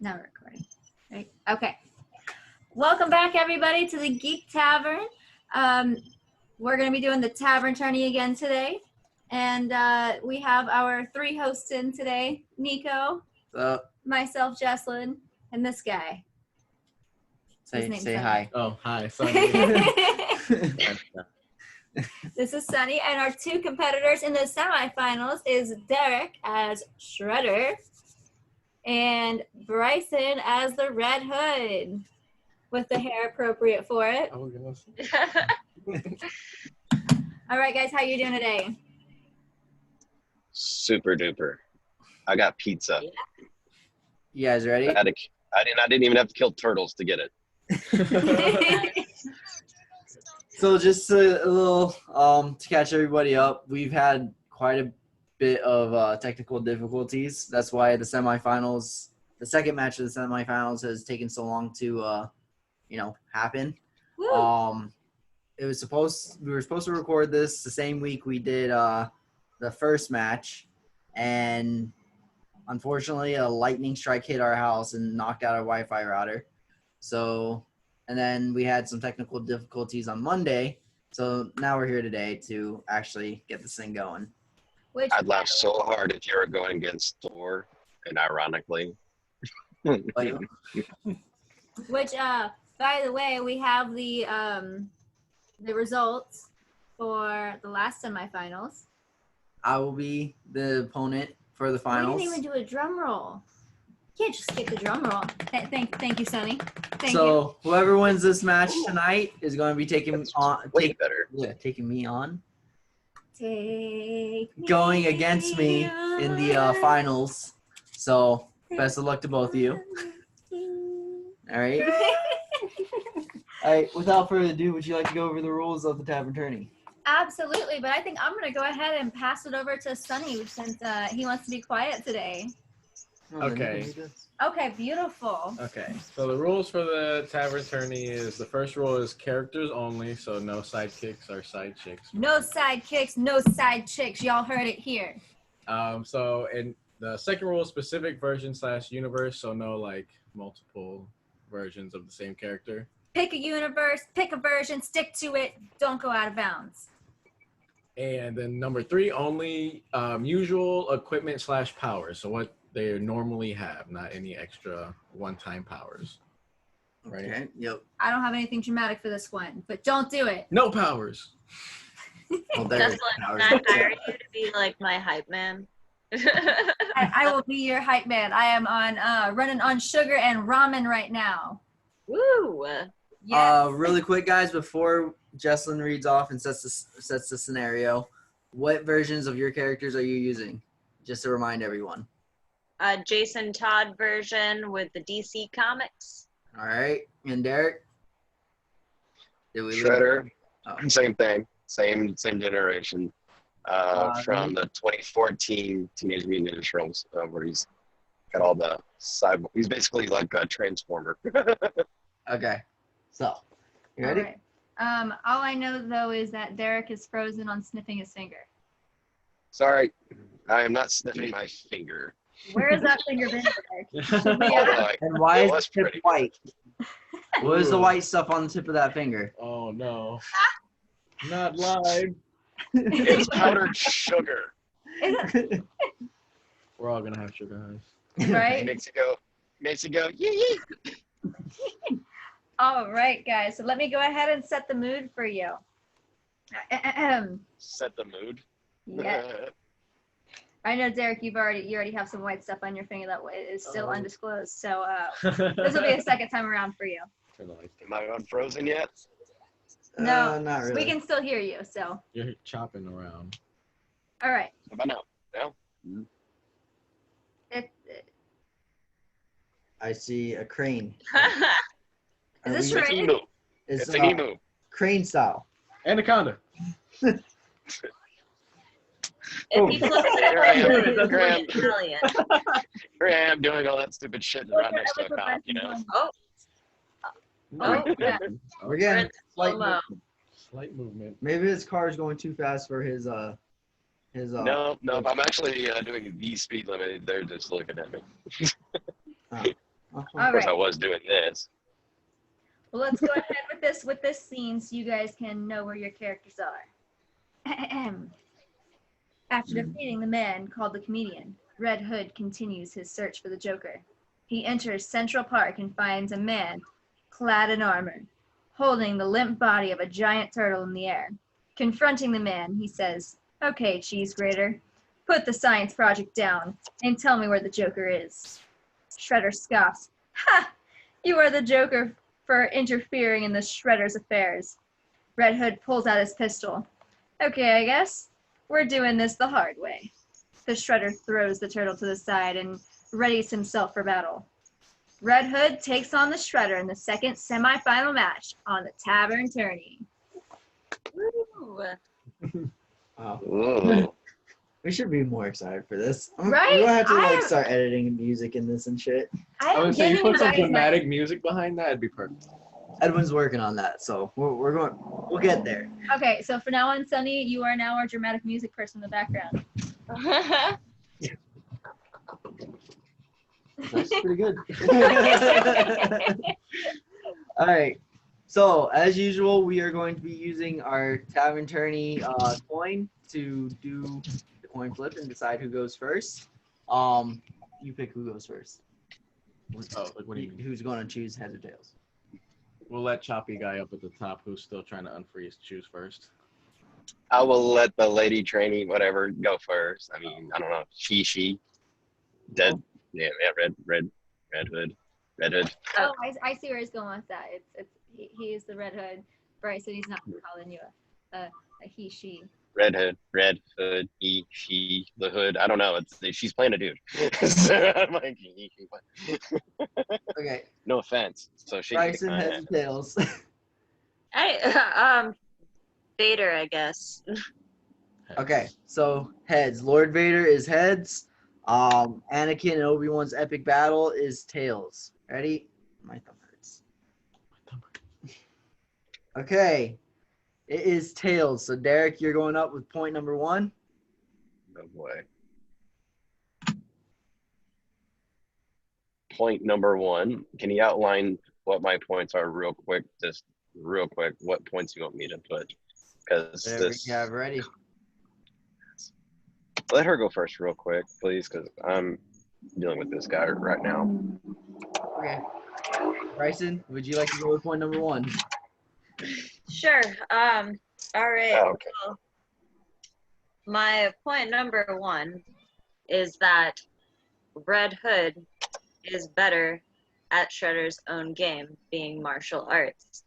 Now we're recording. Right? Okay. Welcome back, everybody, to the Geek Tavern. We're going to be doing the Tavern Tourney again today. And we have our three hosts in today. Nico, myself, Jesslyn, and this guy. Say hi. Oh, hi, Sunny. This is Sunny, and our two competitors in the semifinals is Derek as Shredder and Bryson as the Red Hood with the hair appropriate for it. Oh, goodness. All right, guys, how you doing today? Super duper. I got pizza. You guys ready? I didn't even have to kill turtles to get it. So just a little to catch everybody up, we've had quite a bit of technical difficulties. That's why the semifinals, the second match of the semifinals, has taken so long to happen. Woo. We were supposed to record this the same week we did the first match, and unfortunately a lightning strike hit our house and knocked out our Wi-Fi router. So, and then we had some technical difficulties on Monday. So now we're here today to actually get this thing going. I'd laugh so hard if you were going against Thor, and ironically. Which, by the way, we have the results for the last semifinals. I will be the opponent for the finals. We didn't even do a drum roll. You can't just skip the drum roll. Thank you, Sonny. Thank you. So whoever wins this match tonight is going to be taking me on. Going against me in the finals. So best of luck to both of you. All right. All right. Without further ado, would you like to go over the rules of the Tavern Tourney? Absolutely, but I think I'm going to go ahead and pass it over to Sonny since he wants to be quiet today. Okay. Okay, beautiful. Okay, so the rules for the Tavern Tourney is the first rule is characters only, so no sidekicks or side chicks. No sidekicks, no side chicks. Y'all heard it here. So in the second rule is specific version / universe, so no like multiple versions of the same character. Pick a universe, pick a version, stick to it. Don't go out of bounds. And then number 3, only usual equipment / powers. So what they normally have, not any extra one-time powers. Right? Okay. Yep. I don't have anything dramatic for this one, but don't do it. No powers. Well, Jesslyn, can I hire you to be like my hype man? I will be your hype man. I am on running on sugar and ramen right now. Woo! Yes. Really quick, guys, before Jesslyn reads off and sets the scenario, what versions of your characters are you using? Just to remind everyone. Jason Todd version with the DC Comics. All right. And Derek? Shredder, same thing, same generation. From the 2014 Teenage Mutant Ninja Turtles, where he's got all the cyber. He's basically like a transformer. Okay. So, you ready? All right. All I know, though, is that Derek is frozen on sniffing his finger. Sorry, I am not sniffing my finger. Where is that finger been, Derek? And why is was the tip pretty white? What is the white stuff on the tip of that finger? Oh no. Not live. It's powdered sugar. We're all gonna have sugar highs. Right? Makes it go, yee yee. All right, guys. So let me go ahead and set the mood for you. Set the mood. Yeah. I know, Derek, you already have some white stuff on your finger that is still undisclosed. So this will be a second time around for you. Am I unfrozen yet? No, not really. we can still hear you. So. You're chopping around. All right. How about now? No? I see a crane. Is this It's an right? emu. It's an emu. Crane style. Anaconda. If people Here I am, Italian. Italian. Here I am doing all that stupid shit right next to a cop, you know? Oh, Oh, yeah. We're getting slow-mo. Slight movement. maybe his car is going too fast for his No, I'm actually doing the speed limit. They're just looking at me. All Of course, right. I was doing this. Well, let's go ahead with this scene so you guys can know where your characters are. After defeating the man called the comedian, Red Hood continues his search for the Joker. He enters Central Park and finds a man clad in armor, holding the limp body of a giant turtle in the air. Confronting the man, he says, "Okay, cheese grater, put the science project down and tell me where the Joker is." Shredder scoffs, "Ha! You are the Joker for interfering in the Shredder's affairs." Red Hood pulls out his pistol. "Okay, I guess we're doing this the hard way." The Shredder throws the turtle to the side and readies himself for battle. Red Hood takes on the Shredder in the second semifinal match on the Tavern Tourney. Woo. Wow. Ooh. We should be more excited for this. Right? We're gonna have to I like am- start editing music in this and shit. I would say you giving put some guys my- dramatic music behind that, it'd be perfect. Edwin's working on that, so we'll get there. Okay, so for now on, Sunny, you are now our dramatic music person in the background. That's pretty good. All right. So as usual, we are going to be using our Tavern Tourney coin to do the coin flip and decide who goes first. You pick who goes first. Oh, like what do you mean? Who's going to choose heads or tails? We'll let Choppy guy up at the top who's still trying to unfreeze choose first. I will let the lady trainee, whatever, go first. I mean, I don't know. She. Dead. Yeah, Red Hood. Oh, I see where he's going with that. He is the Red Hood. Bryson, he's not calling you a he, she. Red Hood, he, she, the hood. I don't know. She's playing a dude. So I'm like, he. Okay. No offense. So she. Bryson, heads or tails? Vader, I guess. Okay, so heads. Lord Vader is heads. Anakin and Obi-Wan's epic battle is tails. Ready? My thumb hurts. Okay, it is tails. So Derek, you're going up with point number 1. No boy. Point number 1. Can you outline what my points are real quick? Just real quick. What points you want me to put? Because Whatever this. you have ready. Let her go first, real quick, please, because I'm dealing with this guy right now. Okay. Bryson, would you like to go with point number 1? Sure. All right. Oh, okay. Well, my point number 1 is that Red Hood is better at Shredder's own game, being martial arts.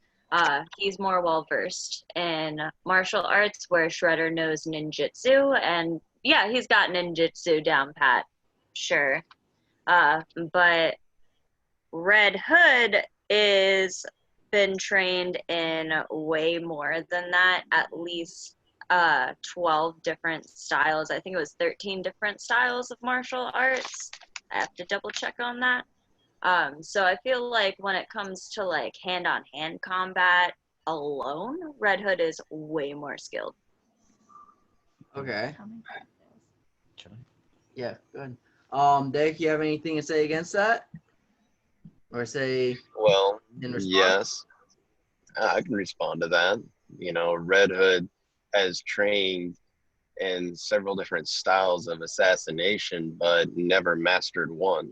He's more well versed in martial arts, where Shredder knows ninjutsu, and yeah, he's got ninjutsu down pat, sure. But Red Hood is been trained in way more than that, at least 12 different styles. I think it was 13 different styles of martial arts. I have to double check on that. So I feel like when it comes to like hand-on-hand combat alone, Red Hood is way more skilled. Okay. Can I? Yeah, go ahead. Derek, you have anything to say against that? Or say Well, in response? yes, I can respond to that. You know, Red Hood has trained in several different styles of assassination, but never mastered one.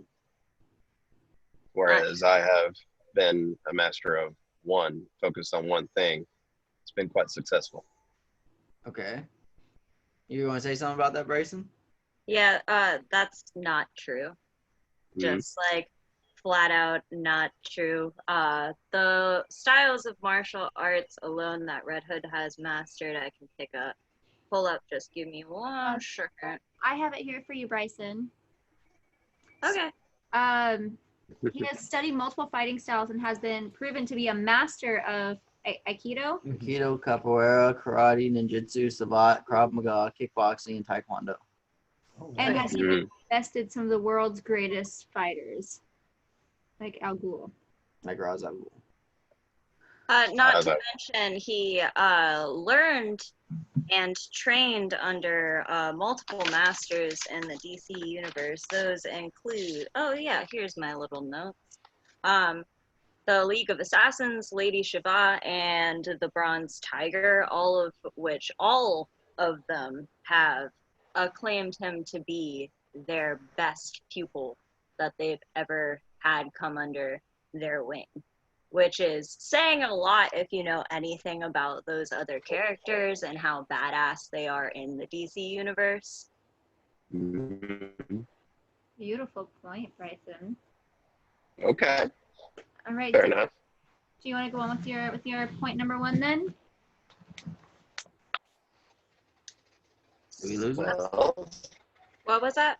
Whereas I have been a master of one, focused on one thing. It's been quite successful. Okay. You want to say something about that, Bryson? Yeah, that's not true. Just like flat out not true. The styles of martial arts alone that Red Hood has mastered, I can pull up. Just give me one second. I have it here for you, Bryson. Okay. He has studied multiple fighting styles and has been proven to be a master of Aikido. Aikido, capoeira, karate, ninjutsu, savate, krav maga, kickboxing, and taekwondo. And has even bested some of the world's greatest fighters, like Al Ghul. Like Ra's al Ghul. Not to mention, he learned and trained under multiple masters in the DC universe. Those include, oh yeah, here's my little notes. The League of Assassins, Lady Shiva, and the Bronze Tiger, all of them have acclaimed him to be their best pupil that they've ever had come under their wing, which is saying a lot if you know anything about those other characters and how badass they are in the DC universe. Mhm. Beautiful point, Bryson. Okay, All right. fair enough. Do you want to go on with your point number 1 then? Did we lose it? Well, What was that?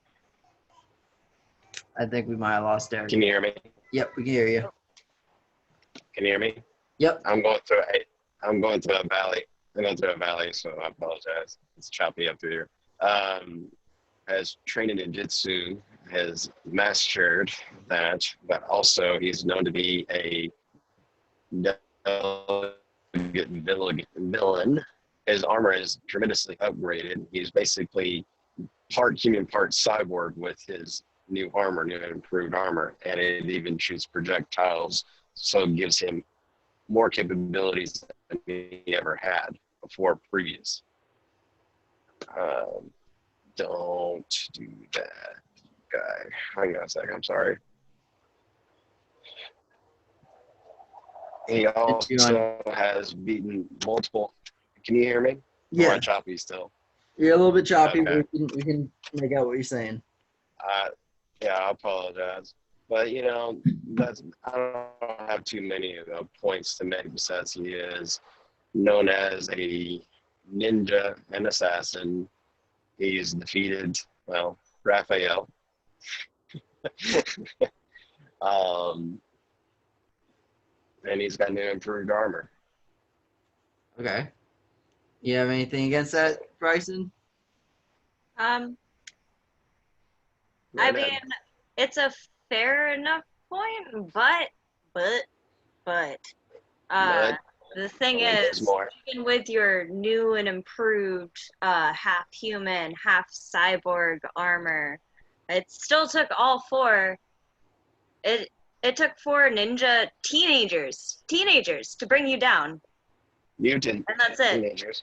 I think we might have lost Derek. can you hear me? Yep, we can hear you. Can you hear me? Yep. I'm going through a valley. I'm going through a valley, so I apologize. It's choppy up through here. Has trained in ninjutsu, has mastered that, but also he's known to be a villain. His armor is tremendously upgraded. He's basically part human, part cyborg with his new armor, new improved armor, and it even shoots projectiles, so it gives him more capabilities than he ever had before previous. Don't do that, guy. Hang on a second, I'm sorry. He also has beaten multiple. Can you hear me? Yeah. Or am I choppy still? You're a little bit choppy, Okay. but we can make out what you're saying. Yeah, I apologize. But, you know, I don't have too many points to make besides he is known as a ninja and assassin. He's defeated, well, Raphael. And he's got new improved armor. Okay. You have anything against that, Bryson? I Right mean, now. it's a fair enough point, but But the thing there's is, more. even with your new and improved half human, half cyborg armor, it still took all 4. It took 4 ninja teenagers to bring you down, Mutant and that's it. teenagers.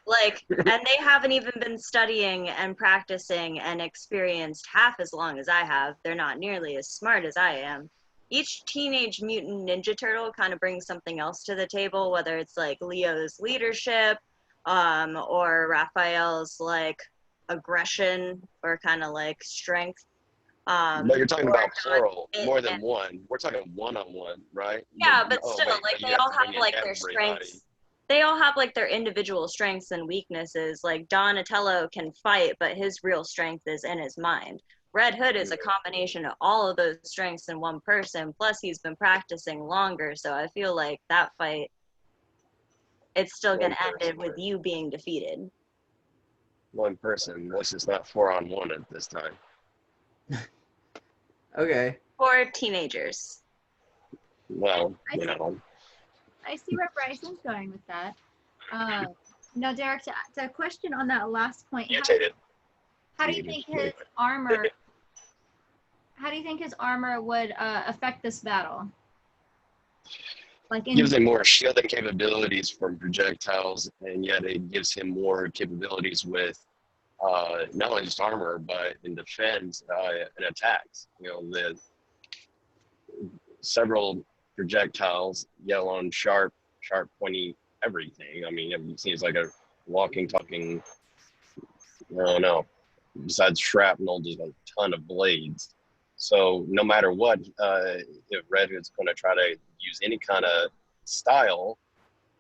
Like, and they haven't even been studying and practicing and experienced half as long as I have. They're not nearly as smart as I am. Each teenage mutant ninja turtle kind of brings something else to the table, whether it's like Leo's leadership, or Raphael's like aggression or kind of like strength. But you're talking or about plural, it- more than and- one. We're talking one-on-one, right? Yeah, but Oh, still, wait, like but you they all to have bring in like their everybody. strengths. They all have like their individual strengths and weaknesses. Like Donatello can fight, but his real strength is in his mind. Red Hood is a combination of all of those strengths in one person. Plus, he's been practicing longer, so I feel like that fight, it's still One gonna end person. with you being defeated. One person. This is not 4-on-1 at this time. Okay. 4 teenagers. Well, I you see. know, I see where Bryson's going with that. Now, Derek, to question on that last point, mutated. how do you think his armor? How do you think his armor would affect this battle? Like in Gives him more shielding capabilities from projectiles, and yet it gives him more capabilities with not only just armor, but in defense and attacks. You know, the several projectiles, yellow and sharp, pointy, everything. I mean, it seems like a walking, talking, I don't know, besides shrapnel, just a ton of blades. So no matter what, if Redhood's going to try to use any kind of style,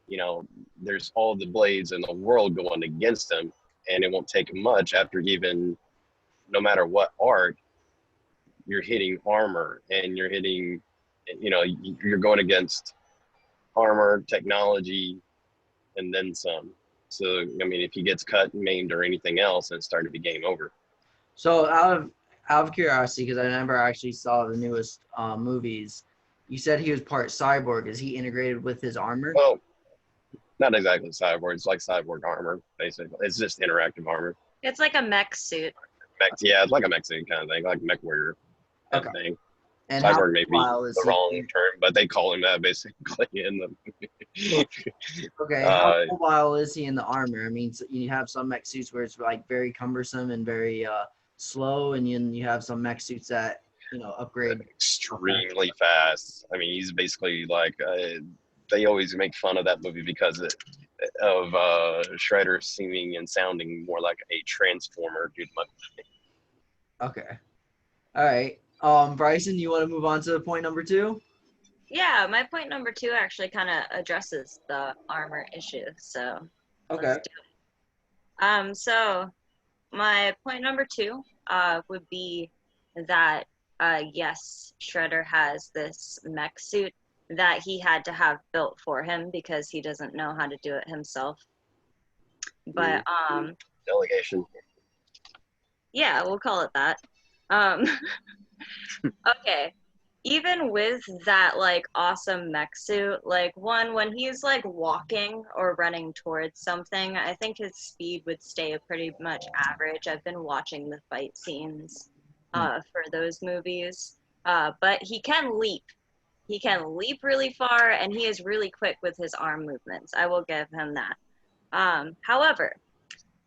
you know, there's all the blades in the world going against him, and it won't take much after even, no matter what art, you're hitting armor and you're hitting, you know, you're going against armor, technology, and then some. So, I mean, if he gets cut, maimed, or anything else, it's starting to be game over. So out of curiosity, because I never actually saw the newest movies, you said he was part cyborg. Is he integrated with his armor? Well, not exactly cyborg. It's like cyborg armor, basically. It's just interactive armor. It's like a mech suit. Yeah, it's like a mech suit kind of thing, like mech warrior kind of thing. And how Cyborg may be mobile is the he? wrong term, but they call him that basically in the movie. Okay, how uh, mobile is he in the armor? I mean, so you have some mech suits where it's like very cumbersome and very slow, and you have some mech suits that upgrade. extremely fast. I mean, he's basically like they always make fun of that movie because of Shredder seeming and sounding more like a transformer. Dude, Okay, all right. Bryson, you want to move on to point number 2? Yeah, my point number 2 actually kind of addresses the armor issue. So Okay. let's do it. So my point number 2 would be that yes, Shredder has this mech suit that he had to have built for him because he doesn't know how to do it himself. But delegation. yeah, we'll call it that. Okay. Even with that like awesome mech suit, like when he's like walking or running towards something, I think his speed would stay pretty much average. I've been watching the fight scenes for those movies. But he can leap. He can leap really far and he is really quick with his arm movements. I will give him that. However,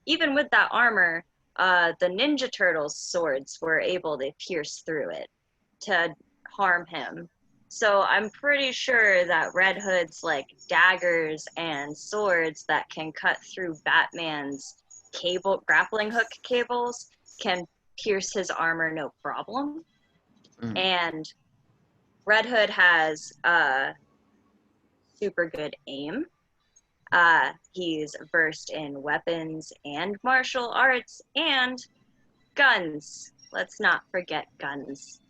even with that armor, the Ninja Turtles swords were able to pierce through it to harm him. So I'm pretty sure that Red Hood's like daggers and swords that can cut through Batman's grappling hook cables can pierce his armor no problem. Mm. And Red Hood has super good aim. He's versed in weapons and martial arts and guns. Let's not forget guns.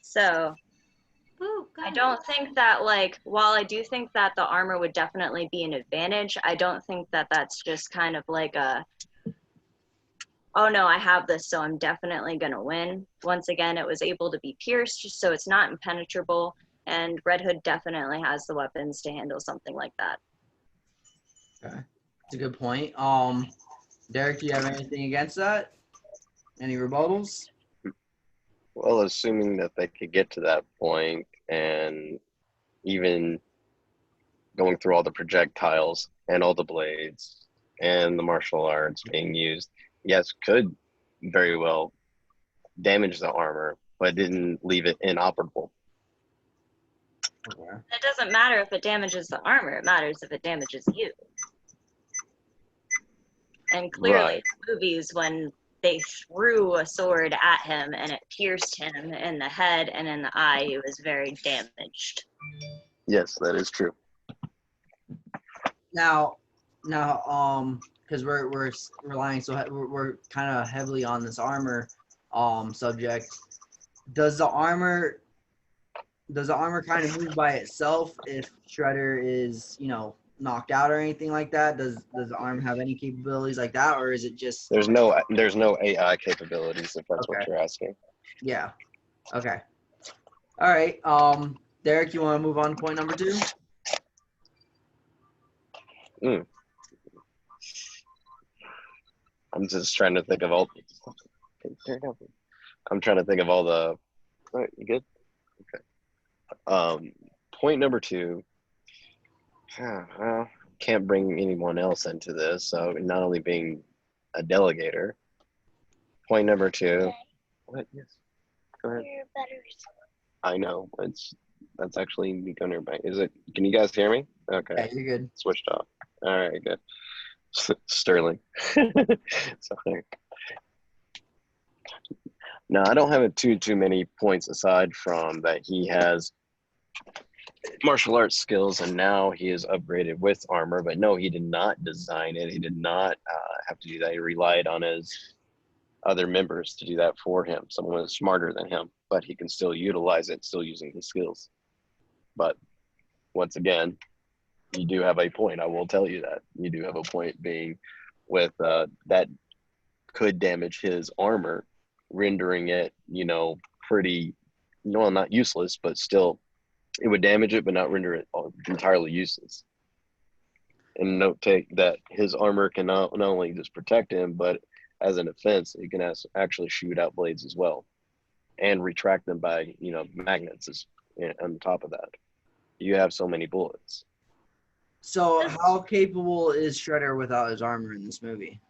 So Ooh, I guys. don't think that, like, while I do think that the armor would definitely be an advantage, I don't think that that's just kind of like oh no, I have this, so I'm definitely going to win. Once again, it was able to be pierced, so it's not impenetrable, and Red Hood definitely has the weapons to handle something like that. Okay, that's a good point. Derek, do you have anything against that? Any rebuttals? Well, assuming that they could get to that point and even going through all the projectiles and all the blades and the martial arts being used, yes, could very well damage the armor, but didn't leave it inoperable. Okay. It doesn't matter if it damages the armor, it matters if it damages you. And clearly, Right. in the movies, when they threw a sword at him and it pierced him in the head and in the eye, he was very damaged. Yes, that is true. Now, because we're relying we're kind of heavily on this armor subject. Does the armor kind of move by itself if Shredder is knocked out or anything like that? Does the arm have any capabilities like that, or is it just There's no AI capabilities if that's what Okay. you're asking. yeah? Okay. All right. Derek, you want to move on to point number 2? I'm just trying to think of all. I'm trying to think of all the. All right, you good? Okay. Point number 2. Well, can't bring anyone else into this. So not only being a delegator. Point number 2. What? Yes. Go ahead. I know. That's actually me going nearby. Is it? Can you guys hear me? Okay. Yeah, you're good. Switched off. All right. Good. Sterling. Sorry. No, I don't have too many points aside from that he has martial arts skills and now he is upgraded with armor. But no, he did not design it. He did not have to do that. He relied on his other members to do that for him. Someone is smarter than him, but he can still utilize it, still using his skills. But once again, you do have a point. I will tell you that. You do have a point being with that could damage his armor, rendering it, pretty, not useless, but still it would damage it, but not render it entirely useless. And note take that his armor can not only just protect him, but as an offense, he can actually shoot out blades as well. and retract them by magnets on top of that. You have so many bullets. So how capable is Shredder without his armor in this movie?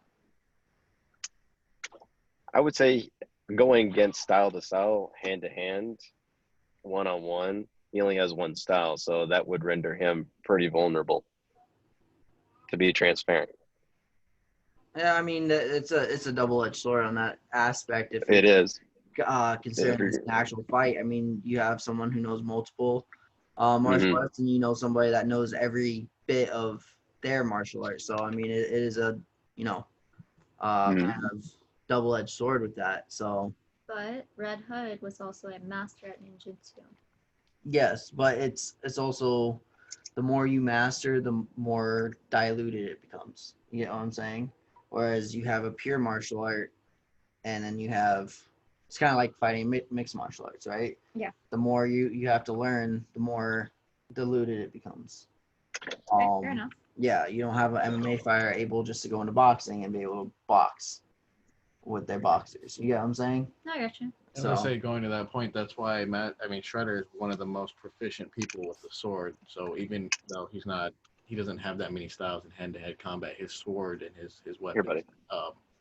I would say going against style to style, hand to hand, one on one, he only has one style, so that would render him pretty vulnerable. To be transparent, Yeah, I mean it's a double-edged sword on that aspect. If it is. considering it's an actual fight, I mean you have someone who knows multiple martial Mhm. arts, and you know somebody that knows every bit of their martial arts. So I mean it is a Mhm. kind of double-edged sword with that. So But Red Hood was also a master at ninjutsu. yes, but it's also the more you master, the more diluted it becomes. You know what I'm saying? Whereas you have a pure martial art, and then you have it's kind of like fighting mixed martial arts, right? Yeah. The more you have to learn, the more diluted it becomes. Okay, fair enough. Yeah, you don't have an MMA fighter able just to go into boxing and be able to box with their boxers. You get what I'm saying? No, I got you. As I say, going to that point, that's why Shredder is one of the most proficient people with the sword. So even though he doesn't have that many styles in hand-to-head combat, his sword and his Here, weapon buddy.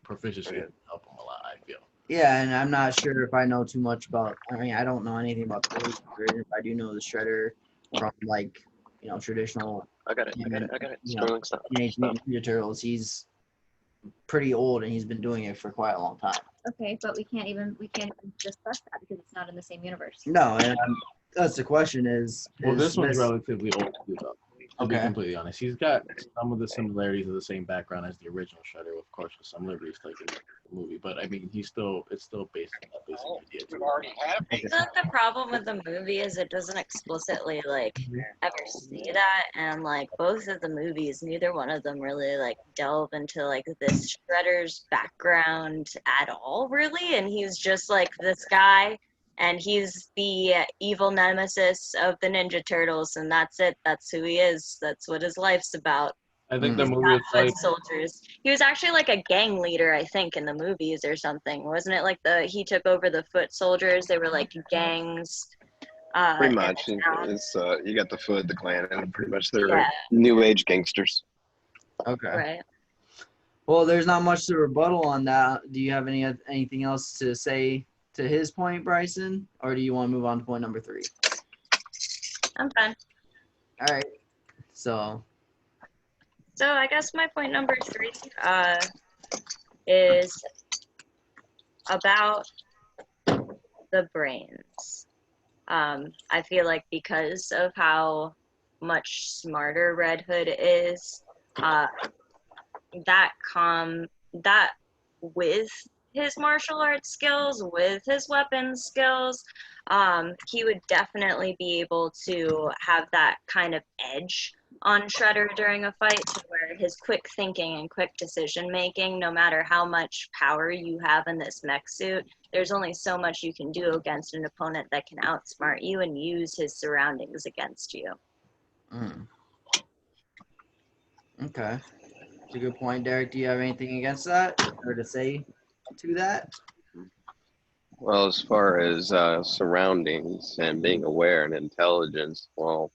proficiency Okay. help him a lot, I feel. Yeah, and I'm not sure if I know too much about. I mean, I don't know anything about the latest version. I do know the Shredder from traditional I got it. Sterling stuff. Teenage Mutant Ninja Turtles. He's pretty old and he's been doing it for quite a long time. Okay, but we can't even discuss that because it's not in the same universe. No, and that's the question is. Well, is this one's relatively old too, though. To be Okay. completely honest, he's got some of the similarities of the same background as the original Shredder, of course, with some liberties taken in the movie. But I mean, it's still based on that basic idea too. I feel like the problem with the movie is it doesn't explicitly ever say that, and both of the movies, neither one of them really delve into this Shredder's background at all, really, and he's just this guy, and he's the evil nemesis of the Ninja Turtles, and that's it. That's who he is. That's what his life's about. I think the Mm. movie is Foot soldiers. He was actually a gang leader, I think, in the movies or something. Wasn't it he took over the foot soldiers? They were gangs. Pretty in much. the town. It's you got the Foot, the Clan, and pretty much they're Yeah. new age gangsters. Okay. Right. Well, there's not much to rebuttal on that. Do you have anything else to say to his point, Bryson, or do you want to move on to point number 3? I'm fine. All right. So I guess my point number 3 is about the brains. I feel like because of how much smarter Red Hood is, that with his martial arts skills, with his weapon skills, he would definitely be able to have that kind of edge on Shredder during a fight, to where his quick thinking and quick decision making, no matter how much power you have in this mech suit, there's only so much you can do against an opponent that can outsmart you and use his surroundings against you. Okay. That's a good point, Derek. Do you have anything against that or to say to that? Well, as far as surroundings and being aware and intelligence, well,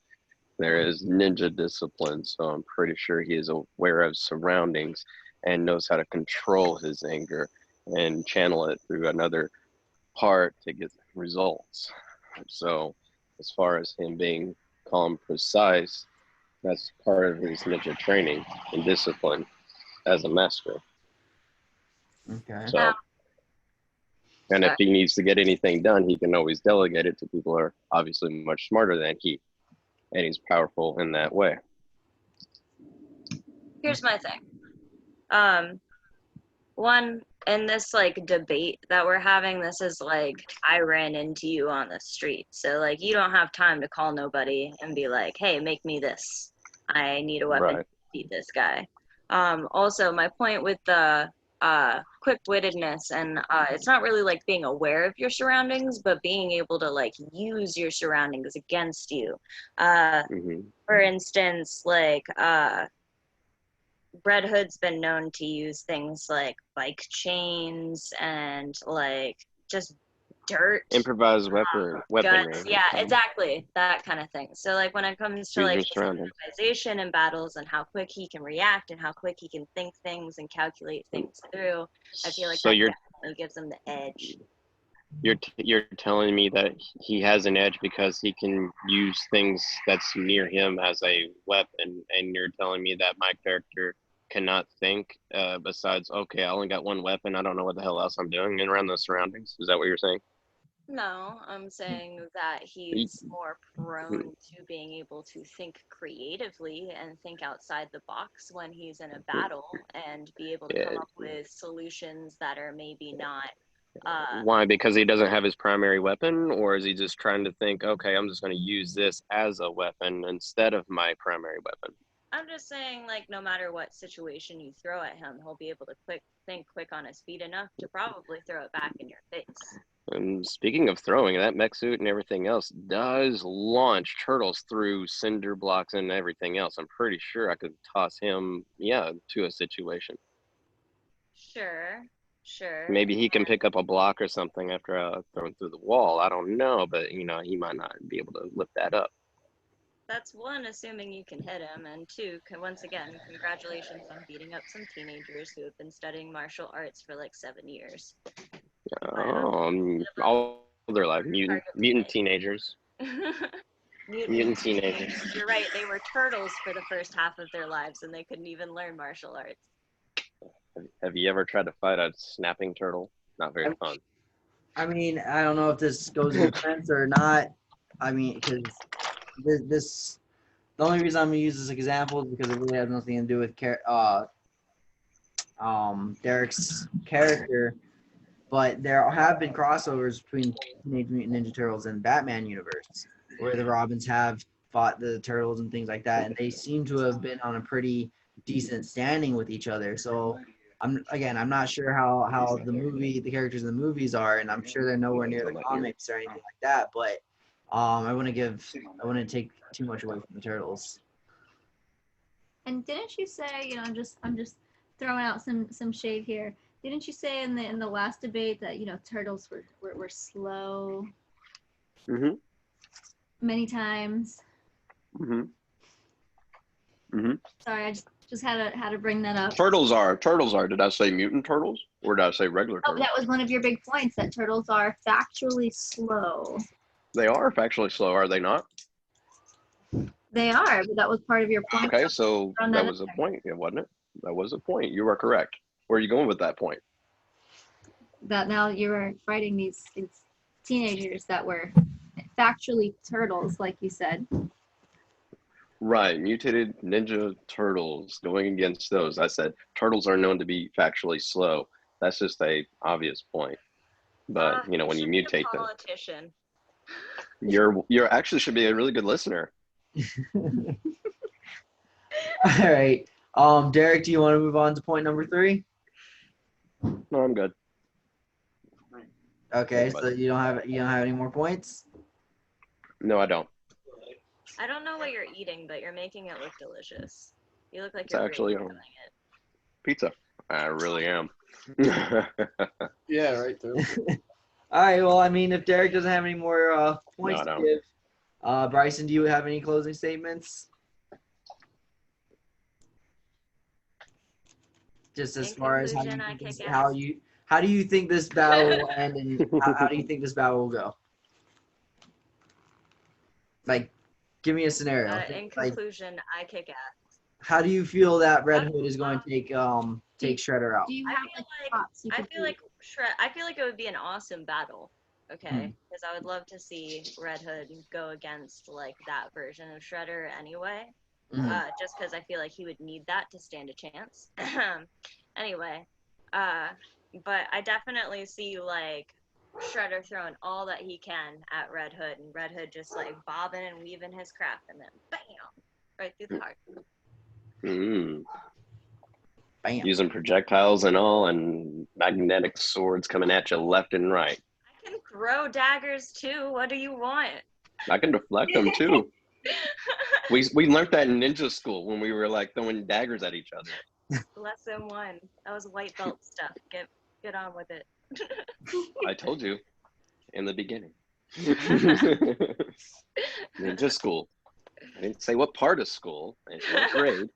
there is ninja discipline, so I'm pretty sure he is aware of surroundings and knows how to control his anger and channel it through another part to get results. So as far as him being calm, precise, that's part of his ninja training and discipline as a master. Okay. So, and if he needs to get anything done, he can always delegate it to people who are obviously much smarter than he, and he's powerful in that way. Here's my thing. One, in this debate that we're having, this is I ran into you on the street, so you don't have time to call nobody and be like, hey, make me this, I need a weapon to beat this guy. Also, my point with the quick-wittedness, and it's not really being aware of your surroundings, but being able to use your surroundings against you. For instance, Red Hood's been known to use things like bike chains and just dirt, Improvised weaponry. guts. Yeah, exactly. That kind of thing. So like when it comes to Use like your his surroundings. improvisation in battles and how quick he can react and how quick he can think things and calculate things through, I feel like So that you're definitely gives him the edge. you're telling me that he has an edge because he can use things that's near him as a weapon, and you're telling me that my character cannot think besides, okay, I only got one weapon, I don't know what the hell else I'm doing and around the surroundings. Is that what you're saying? No, I'm saying that he's more prone to being able to think creatively and think outside the box when he's in a battle and be able to come up with solutions that are maybe not. Why? Because he doesn't have his primary weapon, or is he just trying to think, okay, I'm just going to use this as a weapon instead of my primary weapon? I'm just saying, like, no matter what situation you throw at him, he'll be able to think quick on his feet enough to probably throw it back in your face. And speaking of throwing, that mech suit and everything else does launch turtles through cinder blocks and everything else. I'm pretty sure I could toss him, to a situation. Sure. Maybe he can pick up a block or something after throwing through the wall. I don't know, but he might not be able to lift that up. That's one, assuming you can hit him, and two, once again, congratulations on beating up some teenagers who have been studying martial arts for like 7 years. All their life, mutant teenagers. Mutant teenagers. You're right, they were turtles for the first half of their lives, and they couldn't even learn martial arts. Have you ever tried to fight a snapping turtle? Not very fun. I mean, I don't know if this goes in defense or not. I mean, because this the only reason I'm gonna use this example is because it really has nothing to do with Derek's character. But there have been crossovers between Teenage Mutant Ninja Turtles and Batman universe, where the Robins have fought the Turtles and things like that, and they seem to have been on a pretty decent standing with each other. So I'm not sure how the characters in the movies are, and I'm sure they're nowhere near the comics or anything like that. But I wouldn't take too much away from the Turtles. And didn't you say, I'm just throwing out some shade here. Didn't you say in the last debate that turtles were slow? Mhm. Many times. Mhm. Mhm. Sorry, I just had to bring that up. Turtles are. Did I say mutant turtles or did I say regular Oh, turtles? that was one of your big points, that turtles are factually slow. They are factually slow, are they not? They are, but that was part of your point. Okay, so that was a point, wasn't it? That was a point. You are correct. Where are you going with that point? That now you are fighting these teenagers that were factually turtles, like you said. Right, mutated ninja turtles, going against those. I said turtles are known to be factually slow. That's just a obvious point. But when you mutate them, politician. you're actually should be a really good listener. All right. Derek, do you want to move on to point number 3? No, I'm good. Okay, so you don't have any more points? No, I don't. I don't know what you're eating, but you're making it look delicious. You look like It's you're actually really enjoying it. Pizza. I really am. Yeah, right there. All right. Well, I mean, if Derek doesn't have any more points No, I to don't. give, Bryson, do you have any closing statements? Just as far as how do you think this battle will end, and how do you think this battle will go? Like, give me a scenario. In conclusion, I kick ass. How do you feel that Red Hood is going to take Shredder out? Do you have props? I feel like it would be an awesome battle. Okay, because I would love to see Red Hood go against like that version of Shredder anyway. Just because I feel like he would need that to stand a chance. Anyway, but I definitely see like Shredder throwing all that he can at Red Hood, and Red Hood just like bobbing and weaving his craft, and then bam, right through the heart. Bam. Using projectiles and all, and magnetic swords coming at you left and right. I can throw daggers too. What do you want? I can deflect them too. We learned that in ninja school when we were like throwing daggers at each other. Lesson 1. That was white belt stuff. Get on with it. I told you. in the beginning. Ninja school. I didn't say what part of school. I didn't say what grade.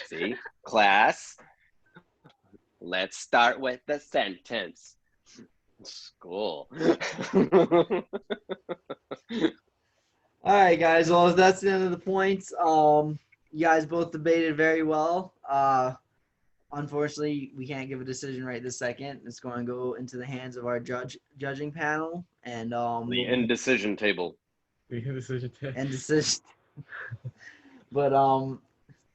See, class. Let's start with the sentence. School. All right, guys. Well, that's the end of the points. You guys both debated very well. Unfortunately, we can't give a decision right this second. It's going to go into the hands of our judging panel and The indecision table. indecision. But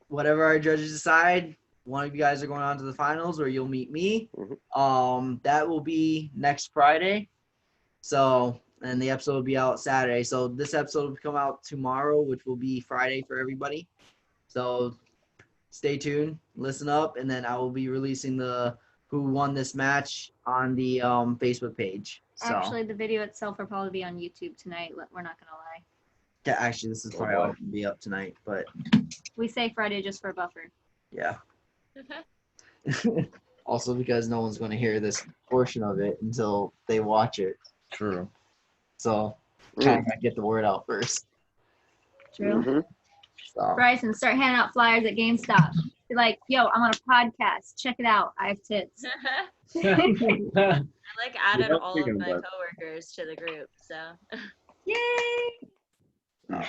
whatever our judges decide, one of you guys are going on to the finals, or you'll meet me. That will be next Friday. So, and the episode will be out Saturday. So this episode will come out tomorrow, which will be Friday for everybody. So stay tuned, listen up, and then I will be releasing the who won this match on the Facebook page. So Actually, the video itself will probably be on YouTube tonight. We're not gonna lie. yeah, actually, this is probably all gonna be up tonight, but We say Friday just for a buffer. yeah. Also, because no one's going to hear this portion of it until they watch it. True. So, kind of got to get the word out first. True. Mhm. So, Bryson, start handing out flyers at GameStop. Be like, yo, I'm on a podcast. Check it out. I have tits. I like added don't all think of of my that. coworkers to the group, so. Yay! all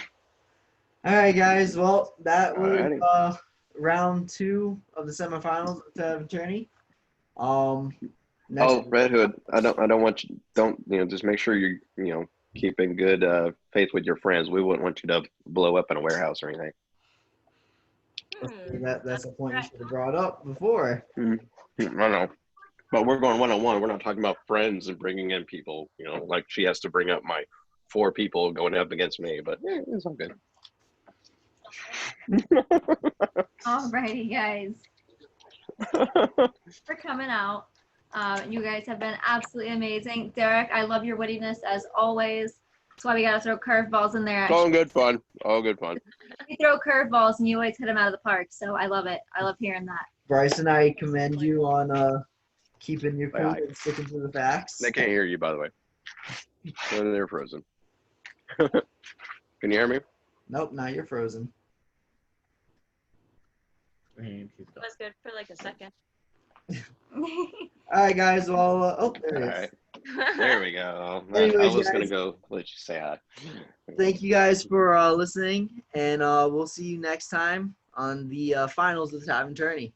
right, guys. Well, that was Alrighty. round 2 of the semifinals of Tavern Tourney. Next, Oh, Red Hood. I don't want you. Don't just make sure you're keeping good faith with your friends. We wouldn't want you to blow up in a warehouse or anything. that's a point you should have brought up before. I know, but we're going 1-on-1. We're not talking about friends and bringing in people. Like she has to bring up my 4 people going up against me. But it's all good. Alrighty, guys. For coming out. You guys have been absolutely amazing. Derek, I love your wittiness as always. That's why we got to throw curveballs in there. All good fun. All good fun. You throw curveballs and you always hit them out of the park. So I love it. I love hearing that. Bryson, I commend you on keeping your cool Aye. and sticking to the facts. They can't hear you, by the way. They're frozen. Can you hear me? Nope, now you're frozen. It was good for like a second. All right, guys. Well, there it is. All right. There we go. Anyways, I was going to guys. go let you say hi. Thank you guys for listening, and we'll see you next time on the finals of the Tavern Tourney.